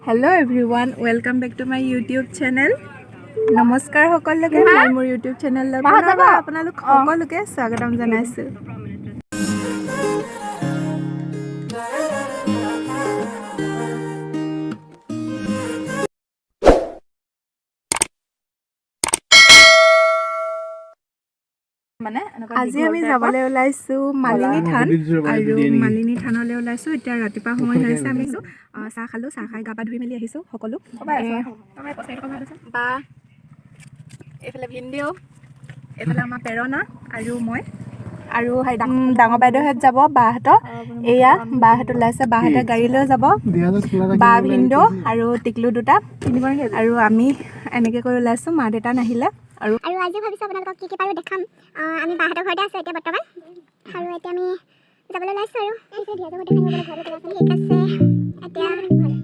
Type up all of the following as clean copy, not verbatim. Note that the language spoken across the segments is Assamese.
Hello everyone, welcome back to my YouTube channel. নমস্কাৰ সকলোকে মই মোৰ YouTube channel লগত আপোনালোক সকলোকে স্বাগতম জনাইছো। আজি আমি যাবলৈ ওলাইছো মালিনী থান আৰু মালিনী থানলৈ ওলাইছো। এতিয়া ৰাতিপুৱা সময় হৈছে, আমি চাহ খালো, চাহ খাই গা পা ধুই মেলি আহিছো সকলো। বা এইফালে ভিনদেউ, এইফালে আমাৰ প্ৰেৰণা আৰু মই আৰু ডাঙৰ বাইদেউহঁত যাব, বাহঁতৰ এয়া বাহঁত ওলাইছে, বাহঁতে গাড়ী লৈ যাব, বা ভিনদেউ আৰু টিকলু দুটা আৰু আমি এনেকৈ কৰি ওলাইছো, মা দেউতা নাহিলে। আৰু আজি ভাবিছোঁ আপোনালোকক কি পাৰোঁ দেখাম। আমি বাহঁতৰ ঘৰতে আছোঁ এতিয়া বৰ্তমান, আৰু এতিয়া আমি যাবলৈ ওলাইছোঁ আৰু ঠিক আছে। এতিয়া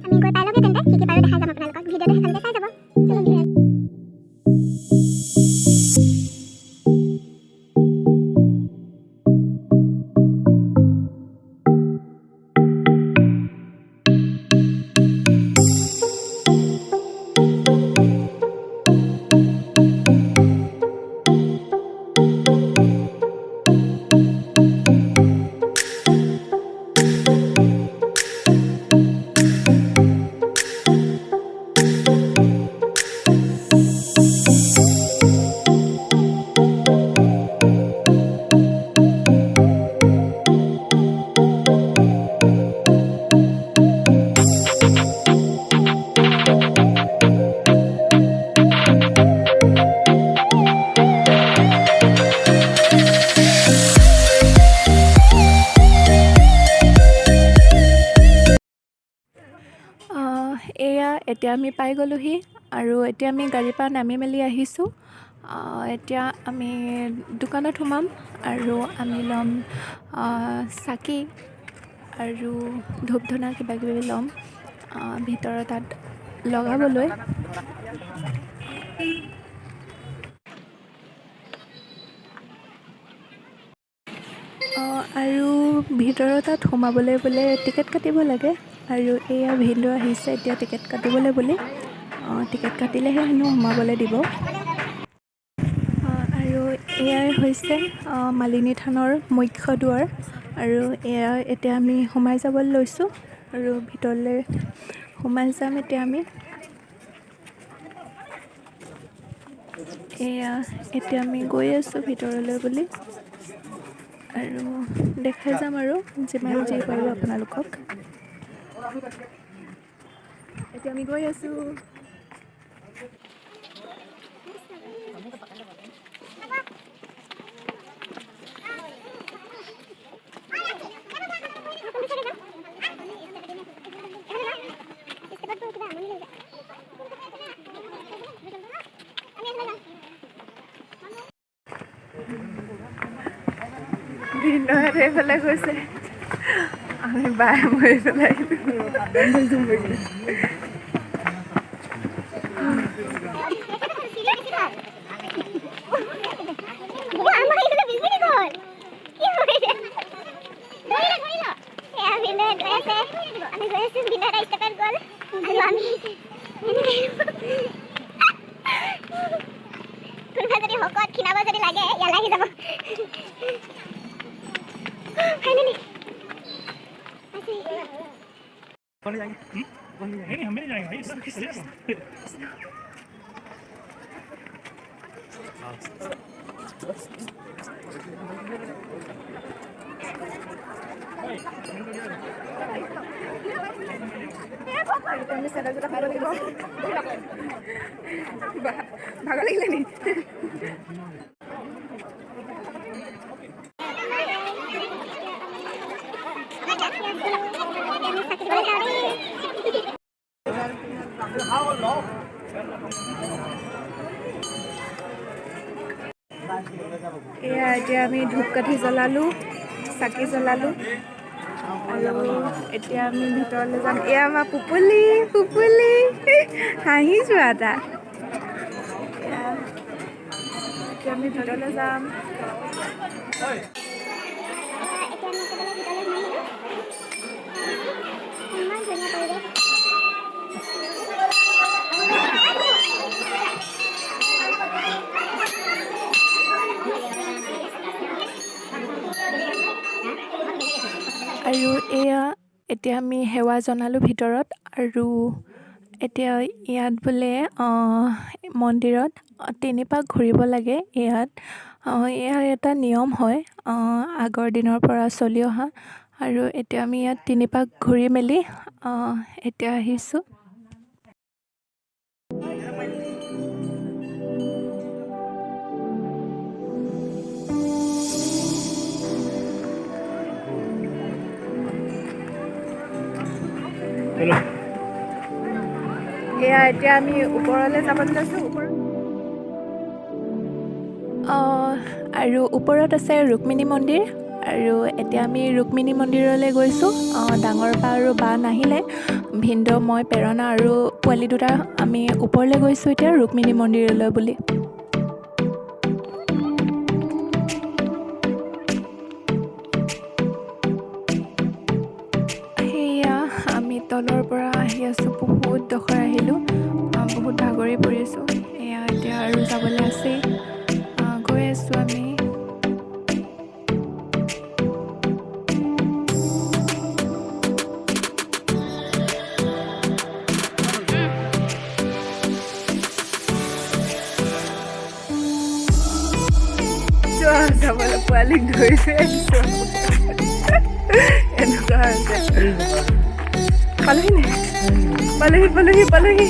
আমি গৈ পাই লওঁগে, তেন্তে কি পাৰোঁ দেখাই যাম আপোনালোকক। ভিডিঅ'টো সেইফালে চাই যাব। এয়া এতিয়া আমি পাই গ'লোহি আৰু এতিয়া আমি গাড়ীৰ পৰা নামি মেলি আহিছোঁ। এতিয়া আমি দোকানত সোমাম আৰু আমি ল'ম চাকি আৰু ধূপ ধূনা কিবাকিবি ল'ম ভিতৰত তাত লগাবলৈ। আৰু ভিতৰত তাত সোমাবলৈ বোলে টিকেট কাটিব লাগে, আৰু এয়া ভিনদেউ আহিছে এতিয়া টিকেট কাটিবলৈ বুলি। টিকেট কাটিলেহে হেনো সোমাবলৈ দিব। আৰু এয়াই হৈছে মালিনী থানৰ মুখ্য দুৱাৰ, আৰু এয়া এতিয়া আমি সোমাই যাবলৈ লৈছোঁ আৰু ভিতৰলৈ সোমাই যাম এতিয়া আমি। এয়া এতিয়া আমি গৈ আছোঁ ভিতৰলৈ বুলি, আৰু দেখাই যাম আৰু যিমান যি পাৰোঁ আপোনালোকক। এতিয়া আমি গৈ আছোঁ। ভিনদেউহঁত এইফালে গৈছে, আমি বায়ে মই এইফালে শকত খীনাব যদি লাগে ইয়ালৈ আহি যাব। ভাগৰ লাগিলে নি? এয়া এতিয়া আমি ধূপকাঠি জ্বলালোঁ, চাকি জ্বলালোঁ, আৰু এতিয়া আমি ভিতৰলৈ যাম। এয়া আমাৰ পুপুলি পুপুলি হাঁহি যোৱা এটা। এতিয়া আমি ভিতৰলৈ যাম। এতিয়া আমি সেৱা জনালোঁ ভিতৰত আৰু এতিয়া ইয়াত বোলে মন্দিৰত 3 পাক ঘূৰিব লাগে ইয়াত ইয়াৰ এটা নিয়ম হয় আগৰ দিনৰ পৰা চলি অহা আৰু এতিয়া আমি ইয়াত 3 পাক ঘূৰি মেলি এতিয়া আহিছোঁ এয়া এতিয়া আমি ওপৰলৈ যাবলৈ লৈছোঁ আৰু ওপৰত আছে ৰুক্মিণী মন্দিৰ আৰু এতিয়া আমি ৰুক্মিণী মন্দিৰলৈ গৈছোঁ ডাঙৰ বা আৰু বা নাহিলে ভিনদেউ মই প্ৰেৰণা আৰু পোৱালি দুটা আমি ওপৰলৈ গৈছোঁ এতিয়া ৰুক্মিণী মন্দিৰলৈ বুলি সেয়া আমি তলৰ পৰা আহি আছোঁ বহুত ডখৰ আহিলোঁ বহুত ভাগৰি পৰিছোঁ এয়া এতিয়া আৰু যাবলৈ আছেই গৈ আছোঁ আমি যাবলৈ পোৱালীক ধৰিছে এনেকুৱা হৈছে পালোহি নে পালোহি পালোহি পালোহি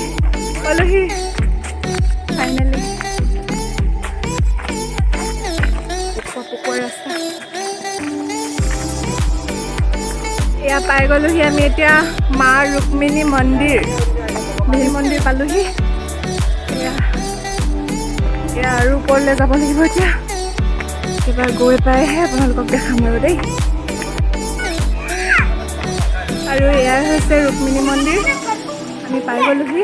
পালোহি ফাইনেলি ৰাস্তা এয়া পাই গ'লোহি আমি এতিয়া মা ৰুক্মিণী মন্দিৰ পালোহি এয়া আৰু ওপৰলৈ যাব লাগিব এতিয়া এবাৰ গৈ পাইহে আপোনালোকক দেখাম আৰু দেই আৰু এয়া হৈছে ৰুক্মিণী মন্দিৰ আমি পাই গ'লোহি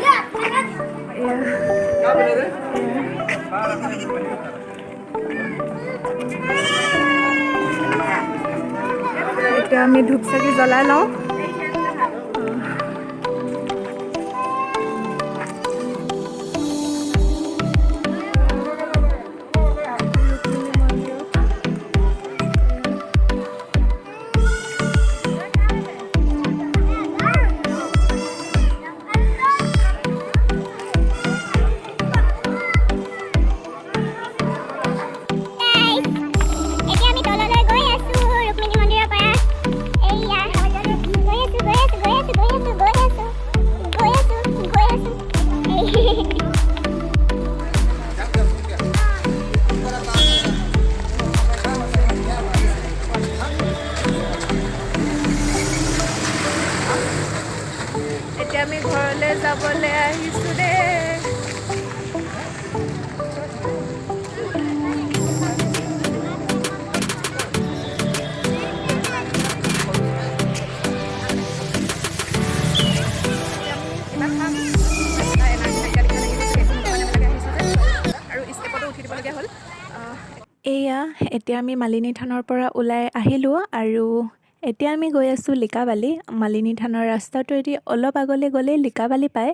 এতিয়া আমি ধূপ চাকি জ্বলাই লওঁ এতিয়া আমি ঘৰলৈ যাবলৈ আহিছোঁ দেই এয়া এতিয়া আমি মালিনী থানৰ পৰা ওলাই আহিলোঁ আৰু এতিয়া আমি গৈ আছোঁ লিকাবালি মালিনী থানৰ ৰাস্তাটোৱেদি অলপ আগলৈ গ'লেই লিকাবালি পায়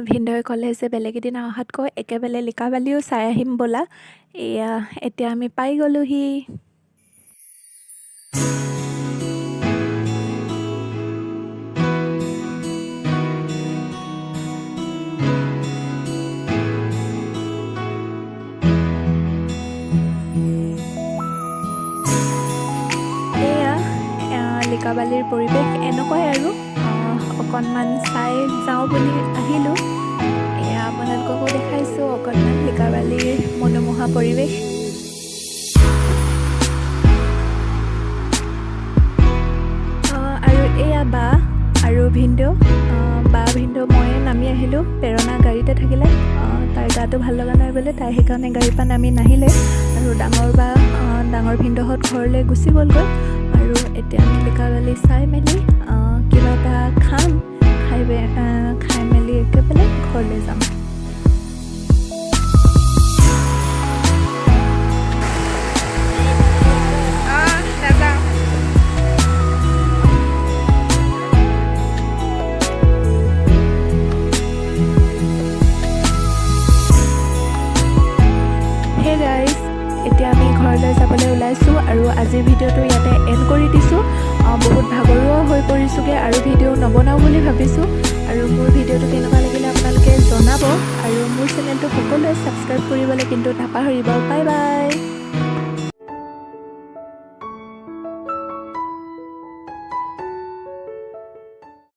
ভিনদেউৱে ক'লে যে বেলেগ এদিন অহাতকৈ একেবাৰে লিকাবালিও চাই আহিম ব'লা এয়া এতিয়া আমি পাই গ'লোহি লিকাবালিৰ পৰিৱেশ এনেকুৱাই আৰু অকণমান চাই যাওঁ বুলি আহিলোঁ এয়া আপোনালোককো দেখাইছোঁ অকণমান লিকাবালিৰ মনোমোহা পৰিৱেশ আৰু এয়া বা আৰু ভিনদেউ ময়ে নামি আহিলোঁ প্ৰেৰণা গাড়ীতে থাকিলে তাইৰ গাটো ভাল লগা নাই বোলে তাই সেইকাৰণে গাড়ীৰ পৰা নামি নাহিলে আৰু ডাঙৰ ভিনদেউহঁত ঘৰলৈ গুচি গ'লগৈ আৰু এতিয়া আমি লিকাবালি চাই মেলি কিবা এটা খাই মেলি একেবাৰে ঘৰলৈ যাম এতিয়া আমি ঘৰ ঘৰলৈ যাবলৈ ওলাইছোঁ আৰু আজিৰ ভিডিঅ'টো ইয়াতে এণ্ড কৰি দিছোঁ। বহুত ভাগৰুৱা হৈ পৰিছোঁগৈ আৰু ভিডিঅ' নবনাওঁ বুলি ভাবিছোঁ। আৰু মোৰ ভিডিঅ'টো কেনেকুৱা লাগিলে আপোনালোকে জনাব আৰু মোৰ চেনেলটো সকলোৱে ছাবস্ক্ৰাইব কৰিবলৈ কিন্তু নাপাহৰিব। Bye bye.